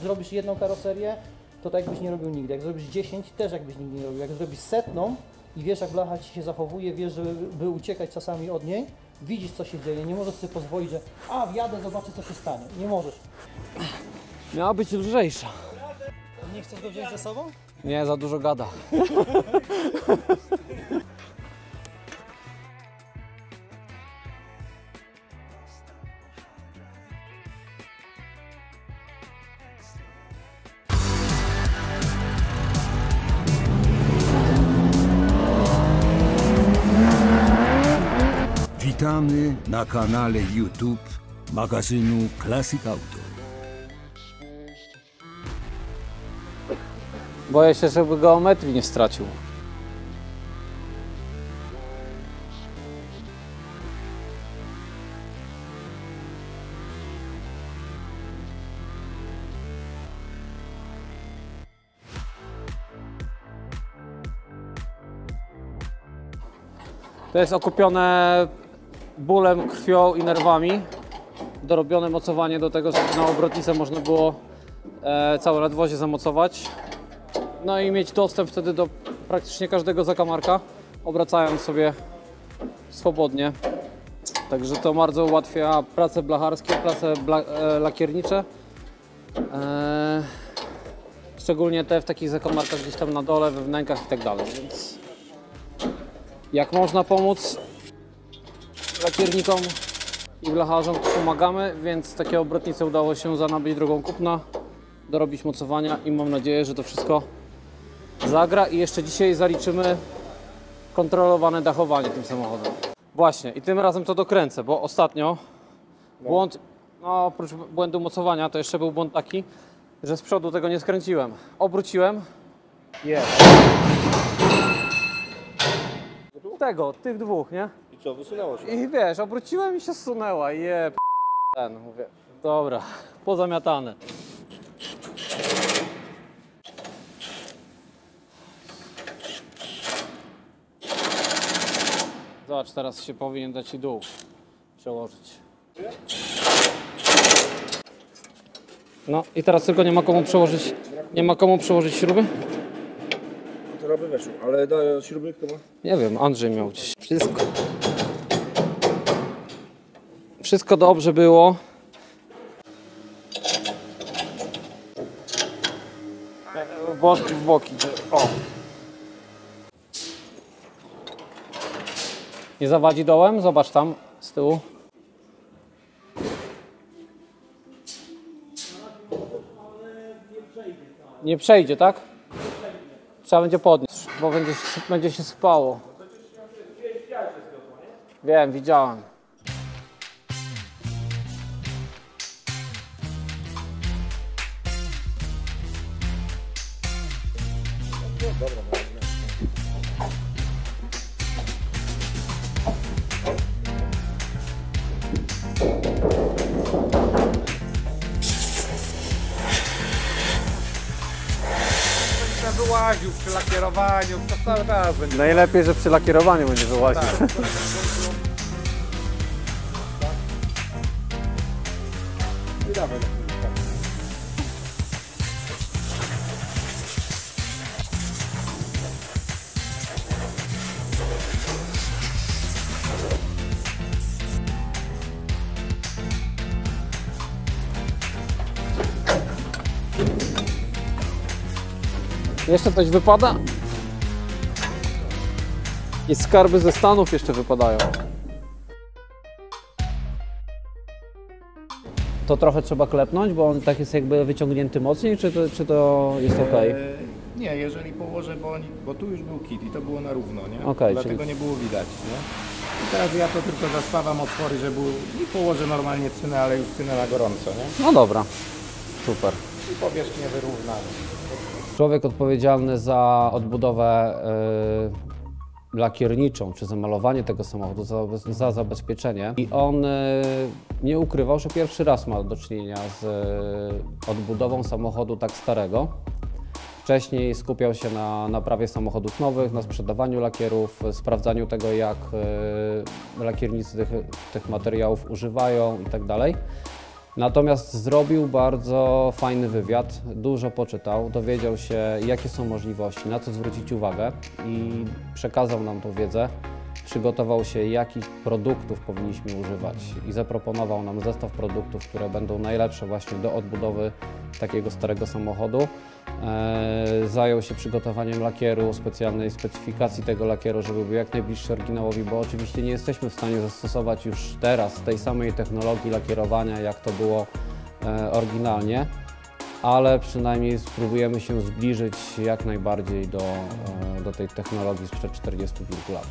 Zrobisz jedną karoserię, to tak jakbyś nie robił nigdy. Jak zrobisz 10, też jakbyś nigdy nie robił. Jak zrobisz 100 i wiesz, jak blacha ci się zachowuje, wiesz, żeby uciekać czasami od niej, widzisz, co się dzieje, nie możesz sobie pozwolić, że wjadę, zobaczę, co się stanie. Nie możesz. Miała być lżejsza. Nie chcesz go wziąć ze sobą? Nie, za dużo gada. Witamy na kanale YouTube magazynu Classic Auto. Boję się, żeby geometrii nie stracił. To jest okupione bólem, krwią i nerwami. Dorobione mocowanie do tego, żeby na obrotnicę można było całe nadwozie zamocować. No i mieć dostęp wtedy do praktycznie każdego zakamarka, obracając sobie swobodnie. Także to bardzo ułatwia prace blacharskie, prace lakiernicze. Szczególnie te w takich zakamarkach gdzieś tam na dole, we wnękach i tak dalej. Więc jak można pomóc lakiernikom i blacharzom, to pomagamy, więc takie obrotnice udało się zanabyć drogą kupna, dorobić mocowania i mam nadzieję, że to wszystko zagra i jeszcze dzisiaj zaliczymy kontrolowane dachowanie tym samochodem. Właśnie i tym razem to dokręcę, bo ostatnio błąd, no oprócz błędu mocowania to jeszcze był błąd taki, że z przodu tego nie skręciłem. Obróciłem. Tych dwóch, nie? I co, wysunęło się? I wiesz, obróciłem i się zsunęła. Mówię, dobra, pozamiatane. Zobacz, teraz się powinien dać i dół przełożyć. No i teraz tylko nie ma komu przełożyć śruby? To robię weszło, ale śruby kto ma? Nie wiem, Andrzej miał gdzieś. Wszystko dobrze było. W boki. O. Nie zawadzi dołem? Zobacz tam z tyłu. Nie przejdzie, tak? Trzeba będzie podnieść, bo będzie się sypało. Wiem, widziałem. Wyłaził przy lakierowaniu, to cały raz będzie. Najlepiej, że przy lakierowaniu będzie wyłaził. Tak. I dawaj. Jeszcze coś wypada? I skarby ze Stanów jeszcze wypadają. To trochę trzeba klepnąć, bo on tak jest jakby wyciągnięty mocniej, czy to jest ok? Nie, jeżeli położę, bo tu już był kit i to było na równo, nie? Okay, dlatego czyli... nie było widać, nie? I teraz ja to tylko zaspawam otwory, żeby i położę normalnie cynę, ale już cynę na gorąco, nie? No dobra, super. I powierzchnię wyrównamy. Człowiek odpowiedzialny za odbudowę lakierniczą, czy zamalowanie tego samochodu, za zabezpieczenie. I on nie ukrywał, że pierwszy raz ma do czynienia z odbudową samochodu tak starego. Wcześniej skupiał się na naprawie samochodów nowych, na sprzedawaniu lakierów, sprawdzaniu tego, jak lakiernicy tych materiałów używają itd. Natomiast zrobił bardzo fajny wywiad, dużo poczytał, dowiedział się, jakie są możliwości, na co zwrócić uwagę i przekazał nam tą wiedzę. Przygotował się, jakich produktów powinniśmy używać i zaproponował nam zestaw produktów, które będą najlepsze właśnie do odbudowy takiego starego samochodu. Zajął się przygotowaniem lakieru, specjalnej specyfikacji tego lakieru, żeby był jak najbliższy oryginałowi, bo oczywiście nie jesteśmy w stanie zastosować już teraz tej samej technologii lakierowania, jak to było oryginalnie, ale przynajmniej spróbujemy się zbliżyć jak najbardziej do tej technologii sprzed 40 kilku lat.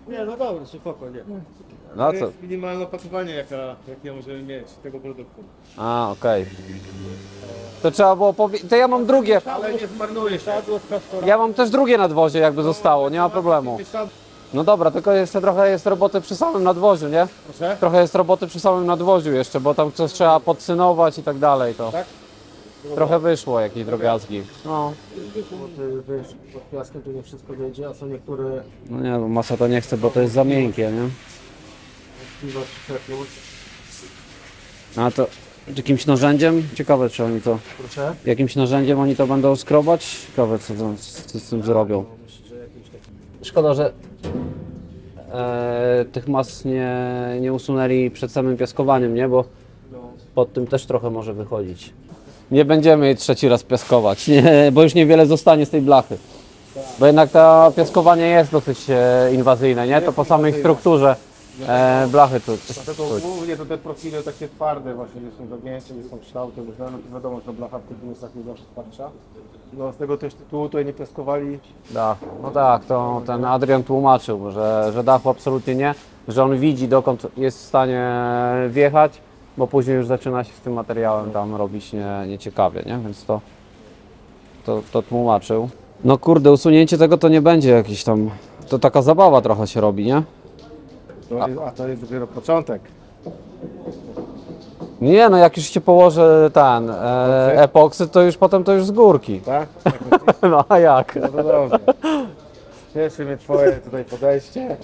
Nie, no dobra, spoko, nie. No To co? jest minimalne opakowanie, jakie możemy mieć tego produktu. A, okej. To trzeba było powiedzieć. To ja mam drugie. Ale nie zmarnuje się. Ja mam też drugie nadwozie, jakby zostało, nie ma problemu. No dobra, tylko jeszcze trochę jest roboty przy samym nadwoziu, nie? Proszę? Trochę jest roboty przy samym nadwoziu jeszcze, bo tam coś trzeba podsynować i tak dalej. To Tak? trochę wyszło, jakieś drobiazgi. No. Wiesz, pod piaskiem tu nie wszystko wejdzie, a są niektóre No nie, bo masa to nie chce, bo to jest za miękkie, nie? piwa przyczepią. A to jakimś narzędziem? Ciekawe, czy oni to... Proszę? Jakimś narzędziem oni to będą skrobać? Ciekawe, co z tym zrobią. Szkoda, że tych mas nie usunęli przed samym piaskowaniem, nie? Bo pod tym też trochę może wychodzić. Nie będziemy jej trzeci raz piaskować, nie, bo już niewiele zostanie z tej blachy. Bo jednak to piaskowanie jest dosyć inwazyjne, nie? To po samej strukturze blachy tu. Dlatego głównie to te profile takie twarde właśnie, że są zagięcie, że są kształty, bo wiadomo, że blacha w tych miejscach nie zawsze twardsza. No z tego też tytułu tutaj nie piaskowali. Dach. No tak, to ten Adrian tłumaczył, że dachu absolutnie nie, że on widzi, dokąd jest w stanie wjechać, bo później już zaczyna się z tym materiałem tam robić nieciekawie, nie? Więc to tłumaczył. No kurde, usunięcie tego to nie będzie jakiś tam, to taka zabawa trochę się robi, nie? To jest dopiero początek. Nie, no jak już się położy ten epoksy, to już potem to już z górki. Tak? No a jak? No to dobrze. Cieszy mnie twoje tutaj podejście.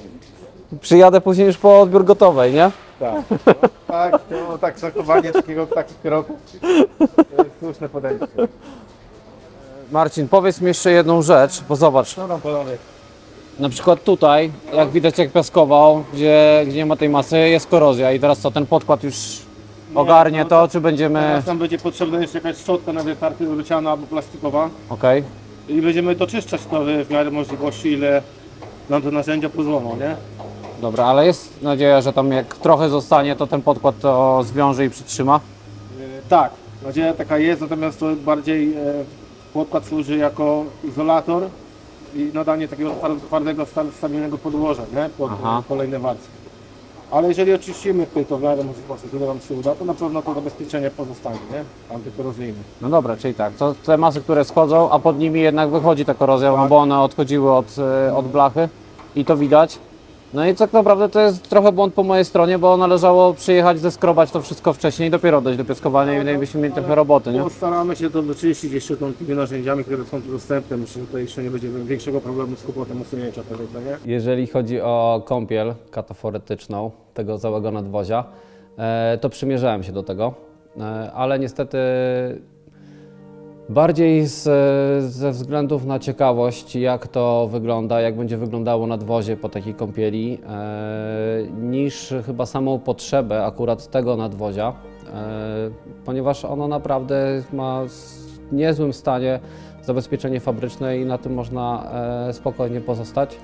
Przyjadę później już po odbiór gotowej, nie? Tak. No, tak, zachowanie takich kroków to jest słuszne podejście. Marcin, powiedz mi jeszcze jedną rzecz, bo zobacz, Co tam panowie? na przykład tutaj, jak widać jak piaskował, gdzie nie ma tej masy, jest korozja i teraz co, ten podkład już ogarnie to, czy będziemy... Teraz nam będzie potrzebna jeszcze jakaś szczotka na wytarty ruciana albo plastikowa Okej. i będziemy to czyszczać to w miarę możliwości, ile nam to narzędzia pozwolą, nie? Dobra, ale jest nadzieja, że tam jak trochę zostanie, to ten podkład to zwiąże i przytrzyma? Tak, nadzieja taka jest, natomiast to bardziej podkład służy jako izolator i nadanie takiego twardego, stabilnego podłoża, nie? Pod Aha. kolejne warstwy. Ale jeżeli oczyścimy to w miarę możliwości, tyle nam się uda, to na pewno to zabezpieczenie pozostanie, nie? Antykorozyjne. No dobra, czyli tak, to te masy, które schodzą, a pod nimi jednak wychodzi ta korozja, no bo one odchodziły od blachy i to widać. No i tak naprawdę to jest trochę błąd po mojej stronie, bo należało przyjechać, zeskrobać to wszystko wcześniej i dopiero dojść do piaskowania i mielibyśmy mieć trochę roboty, nie? Staramy się to doczyścić jeszcze tymi narzędziami, które są tu dostępne. Myślę, że tutaj jeszcze nie będzie większego problemu z kłopotem usunięcia tego, nie? Jeżeli chodzi o kąpiel kataforetyczną tego całego nadwozia, to przymierzałem się do tego, ale niestety bardziej ze względów na ciekawość, jak to wygląda, jak będzie wyglądało nadwozie po takiej kąpieli, niż chyba samą potrzebę akurat tego nadwozia, ponieważ ono naprawdę ma w niezłym stanie zabezpieczenie fabryczne i na tym można spokojnie pozostać.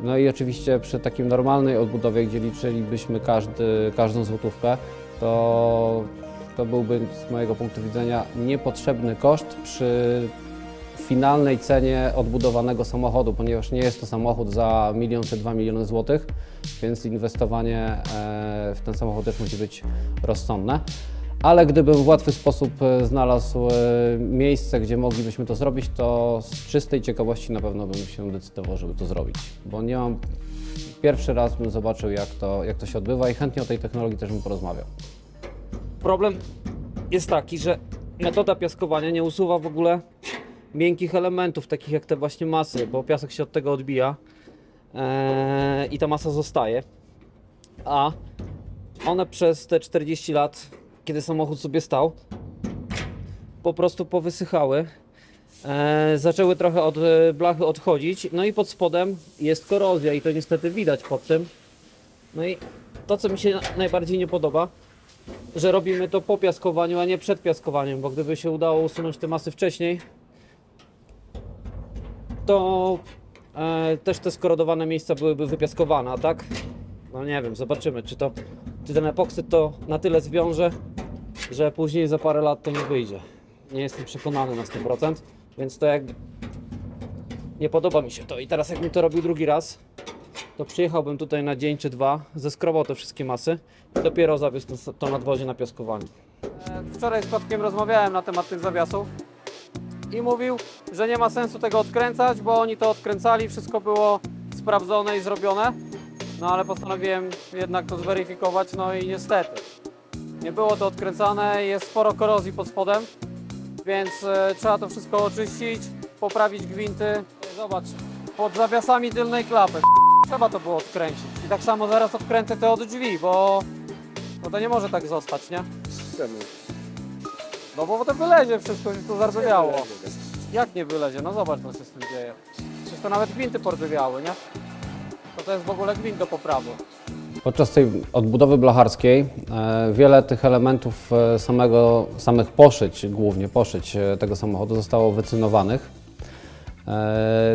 No i oczywiście przy takim normalnej odbudowie, gdzie liczylibyśmy każdą złotówkę, to byłby z mojego punktu widzenia niepotrzebny koszt przy finalnej cenie odbudowanego samochodu, ponieważ nie jest to samochód za 1 milion czy 2 miliony złotych, więc inwestowanie w ten samochód też musi być rozsądne. Ale gdybym w łatwy sposób znalazł miejsce, gdzie moglibyśmy to zrobić, to z czystej ciekawości na pewno bym się decydował, żeby to zrobić. Bo nie mam... Pierwszy raz bym zobaczył, jak to się odbywa i chętnie o tej technologii też bym porozmawiał. Problem jest taki, że metoda piaskowania nie usuwa w ogóle miękkich elementów, takich jak te właśnie masy, bo piasek się od tego odbija i ta masa zostaje. a one przez te 40 lat, kiedy samochód sobie stał, po prostu powysychały. Zaczęły trochę od blachy odchodzić, no i pod spodem jest korozja i to niestety widać pod tym. No i to, co mi się najbardziej nie podoba, że robimy to po piaskowaniu, a nie przed piaskowaniem, bo gdyby się udało usunąć te masy wcześniej, to też te skorodowane miejsca byłyby wypiaskowane, a tak? No nie wiem, zobaczymy, czy ten epoksyd to na tyle zwiąże, że później za parę lat to nie wyjdzie. Nie jestem przekonany na 100%, więc to jakby nie podoba mi się to. I teraz jakbym to robił drugi raz, to przyjechałbym tutaj na dzień czy dwa, zeskrobał te wszystkie masy i dopiero zawiózł to nadwozie na piaskowanie. Wczoraj z Pawkiem rozmawiałem na temat tych zawiasów i mówił, że nie ma sensu tego odkręcać, bo oni to odkręcali, wszystko było sprawdzone i zrobione. No ale postanowiłem jednak to zweryfikować, no i niestety nie było to odkręcane, jest sporo korozji pod spodem, więc trzeba to wszystko oczyścić, poprawić gwinty. Zobacz, pod zawiasami tylnej klapy trzeba to było odkręcić. I tak samo zaraz odkręcę te od drzwi, bo to nie może tak zostać, nie? Czemu? No bo potem wylezie wszystko, już to zardzewiało. Jak nie wylezie? No zobacz, co się z tym dzieje. Przecież to nawet gwinty pordzewiały, nie? To jest w ogóle gwint do poprawy. Podczas tej odbudowy blacharskiej wiele tych elementów samych poszyć, głównie poszyć tego samochodu zostało wycynowanych.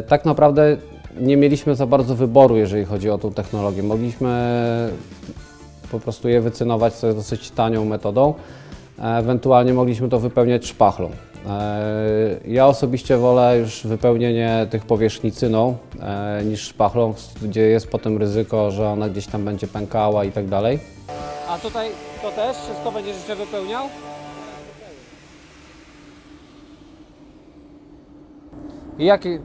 Tak naprawdę nie mieliśmy za bardzo wyboru, jeżeli chodzi o tą technologię. Mogliśmy po prostu je wycynować, co jest dosyć tanią metodą. Ewentualnie mogliśmy to wypełniać szpachlą. Ja osobiście wolę już wypełnienie tych powierzchni cyną niż szpachlą, gdzie jest potem ryzyko, że ona gdzieś tam będzie pękała i tak dalej. A tutaj to też wszystko będziesz jeszcze wypełniał? I jakiej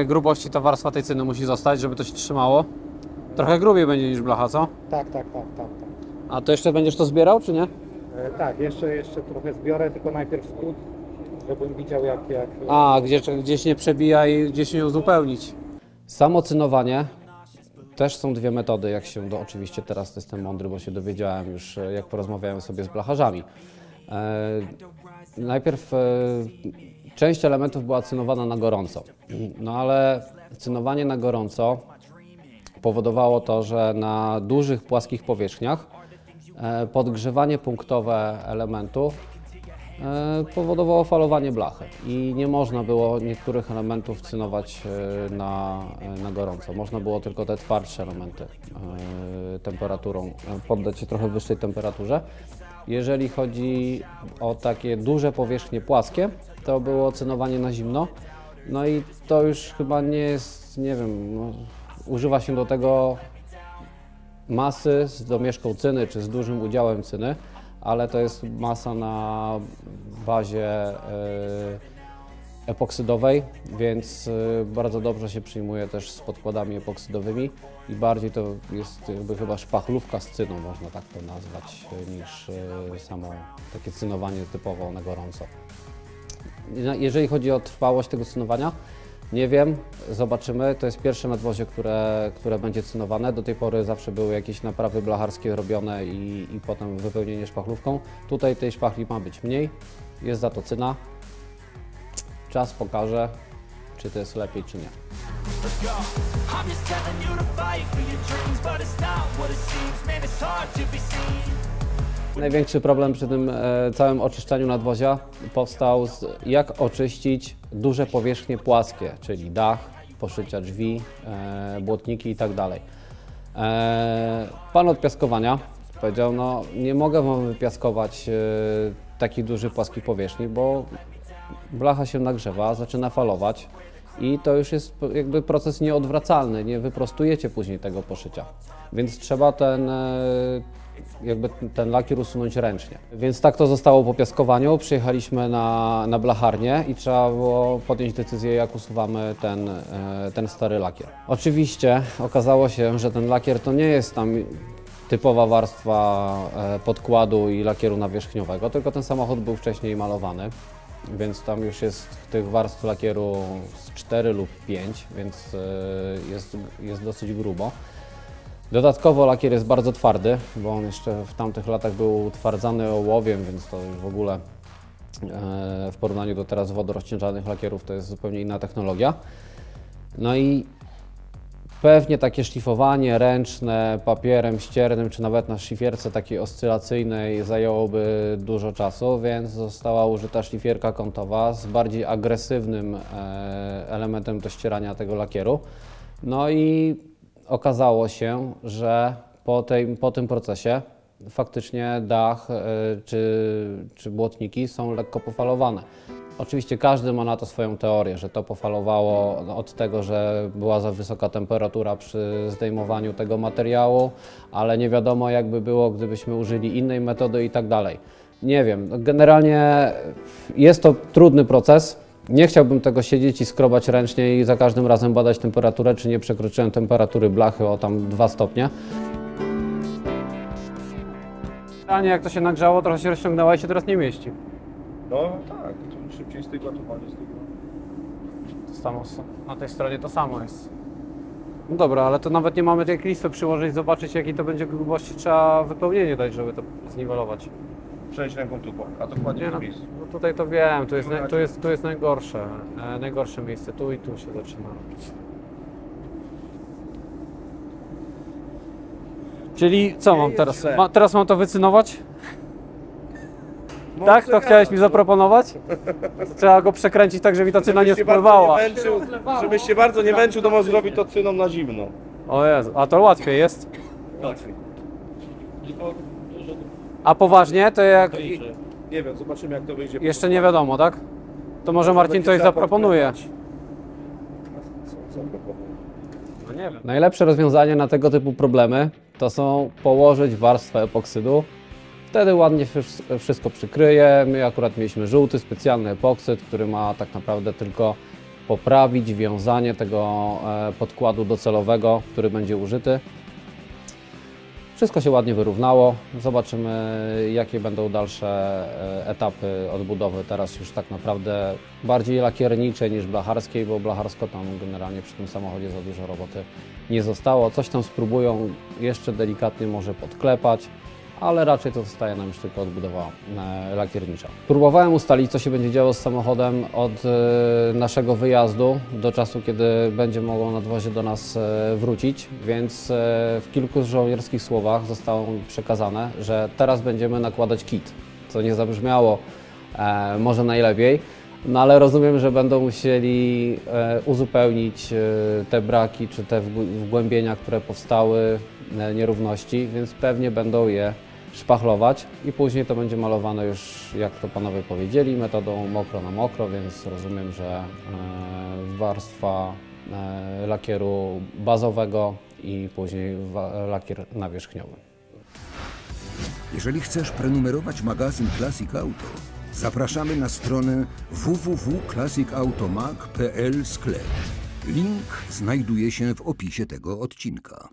grubości ta warstwa tej cyny musi zostać, żeby to się trzymało? Trochę grubiej będzie niż blacha, co? Tak. A to jeszcze będziesz to zbierał, czy nie? Tak, jeszcze trochę zbiorę, tylko najpierw skrót, żebym widział jak... A, gdzieś nie przebija i gdzieś nie uzupełnić. Samo cynowanie też są dwie metody, jak się oczywiście teraz jestem mądry, bo się dowiedziałem już, jak porozmawiałem sobie z blacharzami. Najpierw część elementów była cynowana na gorąco, no ale cynowanie na gorąco powodowało to, że na dużych, płaskich powierzchniach podgrzewanie punktowe elementu powodowało falowanie blachy i nie można było niektórych elementów cynować na gorąco. Można było tylko te twardsze elementy temperaturą poddać się trochę wyższej temperaturze. Jeżeli chodzi o takie duże powierzchnie płaskie, to było cynowanie na zimno. No i to już chyba nie jest, nie wiem, no, używa się do tego masy z domieszką cyny czy z dużym udziałem cyny, ale to jest masa na bazie epoksydowej, więc bardzo dobrze się przyjmuje też z podkładami epoksydowymi i bardziej to jest jakby chyba szpachlówka z cyną, można tak to nazwać, niż samo takie cynowanie typowo na gorąco. Jeżeli chodzi o trwałość tego cynowania, nie wiem, zobaczymy. To jest pierwsze nadwozie, które będzie cynowane. Do tej pory zawsze były jakieś naprawy blacharskie robione i potem wypełnienie szpachlówką. Tutaj tej szpachli ma być mniej, jest za to cyna. Czas pokaże, czy to jest lepiej, czy nie. Największy problem przy tym całym oczyszczaniu nadwozia powstał jak oczyścić duże powierzchnie płaskie, czyli dach, poszycia drzwi, błotniki i tak dalej. Pan od piaskowania powiedział, no nie mogę wam wypiaskować takich dużych płaskich powierzchni, bo blacha się nagrzewa, zaczyna falować i to już jest jakby proces nieodwracalny, nie wyprostujecie później tego poszycia, więc trzeba ten lakier usunąć ręcznie. Więc tak to zostało po piaskowaniu, przyjechaliśmy na blacharnię i trzeba było podjąć decyzję, jak usuwamy ten stary lakier. Oczywiście okazało się, że ten lakier to nie jest tam typowa warstwa podkładu i lakieru nawierzchniowego, tylko ten samochód był wcześniej malowany, więc tam już jest tych warstw lakieru z 4 lub 5, więc jest dosyć grubo. Dodatkowo lakier jest bardzo twardy, bo on jeszcze w tamtych latach był utwardzany ołowiem, więc to już w ogóle w porównaniu do teraz wodorozcieńczanych lakierów to jest zupełnie inna technologia. No i pewnie takie szlifowanie ręczne papierem ściernym, czy nawet na szlifierce takiej oscylacyjnej zajęłoby dużo czasu, więc została użyta szlifierka kątowa z bardziej agresywnym elementem do ścierania tego lakieru. No i okazało się, że po tym procesie faktycznie dach czy błotniki są lekko pofalowane. Oczywiście każdy ma na to swoją teorię, że to pofalowało od tego, że była za wysoka temperatura przy zdejmowaniu tego materiału, ale nie wiadomo jakby było, gdybyśmy użyli innej metody i tak dalej. Nie wiem, generalnie jest to trudny proces. Nie chciałbym tego siedzieć i skrobać ręcznie i za każdym razem badać temperaturę, czy nie przekroczyłem temperatury blachy o tam 2 stopnie. Realnie jak to się nagrzało, trochę się rozciągnęła i się teraz nie mieści. No tak, to szybciej z tego, to z tego. To samo, na tej stronie to samo jest. No dobra, ale to nawet nie mamy tej klistwy przyłożyć, zobaczyć jakiej to będzie grubości, trzeba wypełnienie dać, żeby to zniwelować. Przejdź ręką tu, a dokładnie Nie, w no, miejscu. no tutaj to wiem, tu jest najgorsze, najgorsze miejsce, tu i tu się zaczyna robić. Czyli co mam teraz? Teraz mam to wycynować? Tak? To chciałeś mi zaproponować? To trzeba go przekręcić tak, żeby ta cyna nie spływała. Żebyś się bardzo nie męczył, to możesz zrobić to cyną na zimno. O Jezu, a to łatwiej jest? Łatwiej. A poważnie, to jak... Nie wiem, zobaczymy jak to wyjdzie. Jeszcze nie wiadomo, tak? To może Marcin coś zaproponuje. No nie wiem. Najlepsze rozwiązanie na tego typu problemy to są położyć warstwę epoksydu. Wtedy ładnie wszystko przykryje. My akurat mieliśmy żółty, specjalny epoksyd, który ma tak naprawdę tylko poprawić wiązanie tego podkładu docelowego, który będzie użyty. Wszystko się ładnie wyrównało. Zobaczymy, jakie będą dalsze etapy odbudowy. Teraz już tak naprawdę bardziej lakierniczej niż blacharskiej, bo blacharsko tam generalnie przy tym samochodzie za dużo roboty nie zostało. Coś tam spróbują jeszcze delikatnie może podklepać, ale raczej to zostaje nam już tylko odbudowa lakiernicza. Próbowałem ustalić, co się będzie działo z samochodem od naszego wyjazdu do czasu, kiedy będzie mogło nadwozie do nas wrócić, więc w kilku żołnierskich słowach zostało mi przekazane, że teraz będziemy nakładać kit, co nie zabrzmiało może najlepiej, no ale rozumiem, że będą musieli uzupełnić te braki czy te wgłębienia, które powstały, nierówności, więc pewnie będą je szpachlować i później to będzie malowane już, jak to panowie powiedzieli, metodą mokro na mokro, więc rozumiem, że warstwa lakieru bazowego i później lakier nawierzchniowy. Jeżeli chcesz prenumerować magazyn Classic Auto, zapraszamy na stronę www.classicautomag.pl/sklep. Link znajduje się w opisie tego odcinka.